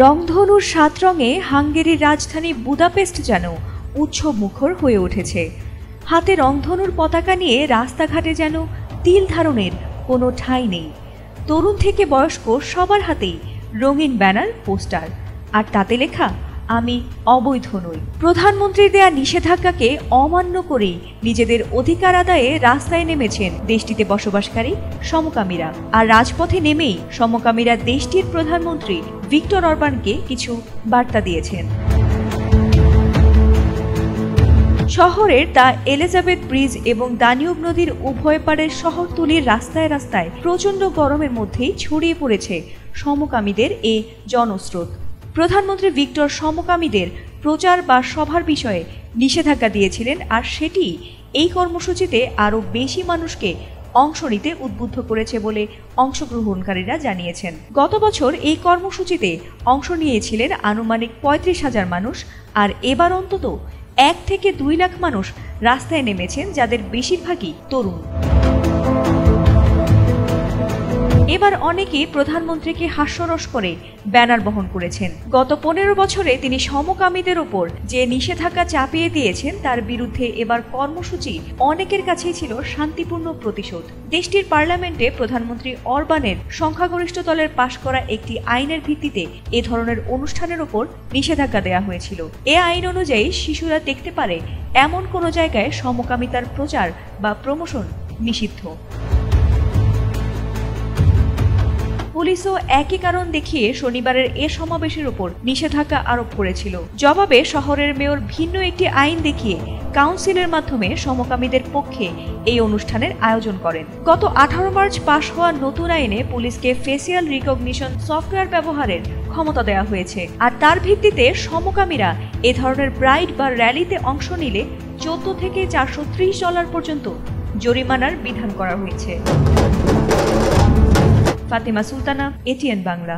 রংধনুর ৭ রঙে হাঙ্গেরির রাজধানী বুদাপেস্ট যেন উৎসব মুখর হয়ে উঠেছে। হাতে রংধনুর পতাকা নিয়ে রাস্তাঘাটে যেন তিল ধারণের কোনো ঠাঁই নেই। তরুণ থেকে বয়স্ক সবার হাতেই রঙিন ব্যানার, পোস্টার, আর তাতে লেখা আমি অবৈধ নই। প্রধানমন্ত্রীর দেয়া নিষেধাজ্ঞাকে অমান্য করেই নিজেদের অধিকার আদায়ে রাস্তায় নেমেছেন দেশটিতে বসবাসকারী সমকামীরা। আর রাজপথে নেমেই সমকামীরা দেশটির প্রধানমন্ত্রী ভিক্টর অরবানকে কিছু বার্তা দিয়েছেন। শহরের দ্য এলিজাবেথ ব্রিজ এবং দানিউব নদীর উভয় পাড়ের শহরতলির রাস্তায় রাস্তায় প্রচণ্ড গরমের মধ্যেই ছড়িয়ে পড়েছে সমকামীদের এ জনস্রোত। প্রধানমন্ত্রী ভিক্টর সমকামীদের প্রচার বা সভার বিষয়ে নিষেধাজ্ঞা দিয়েছিলেন, আর সেটি এই কর্মসূচিতে আরও বেশি মানুষকে অংশ নিতে উদ্বুদ্ধ করেছে বলে অংশগ্রহণকারীরা জানিয়েছেন। গত বছর এই কর্মসূচিতে অংশ নিয়েছিলেন আনুমানিক ৩৫,০০০ মানুষ, আর এবার অন্তত ১ থেকে ২ লাখ মানুষ রাস্তায় নেমেছেন, যাদের বেশিরভাগই তরুণ। এবার অনেকেই প্রধানমন্ত্রীকে হাস্যরস করে ব্যানার বহন করেছেন। গত ১৫ বছরে তিনি সমকামীদের ওপর যে নিষেধাজ্ঞা চাপিয়ে দিয়েছেন তার বিরুদ্ধে এবার কর্মসূচি অনেকের কাছেই ছিল শান্তিপূর্ণ প্রতিশোধ। দেশটির পার্লামেন্টে প্রধানমন্ত্রী অরবানের সংখ্যাগরিষ্ঠ দলের পাশ করা একটি আইনের ভিত্তিতে এ ধরনের অনুষ্ঠানের ওপর নিষেধাজ্ঞা দেওয়া হয়েছিল। এ আইন অনুযায়ী শিশুরা দেখতে পারে এমন কোনো জায়গায় সমকামিতার প্রচার বা প্রমোশন নিষিদ্ধ। পুলিশও একই কারণ দেখিয়ে শনিবারের এ সমাবেশের উপর নিষেধাজ্ঞা আরোপ করেছিল। জবাবে শহরের মেয়র ভিন্ন একটি আইন দেখিয়ে কাউন্সিলের মাধ্যমে সমকামীদের পক্ষে এই অনুষ্ঠানের আয়োজন করেন। গত ১৮ মার্চ পাশ হওয়া নতুন আইনে পুলিশকে ফেসিয়াল রিকগনিশন সফটওয়্যার ব্যবহারের ক্ষমতা দেওয়া হয়েছে, আর তার ভিত্তিতে সমকামীরা এ ধরনের প্রাইড বা র্যালিতে অংশ নিলে ১৪ থেকে $430 পর্যন্ত জরিমানার বিধান করা হয়েছে। ফাতেমা সুলতানা, এটিএন বাংলা।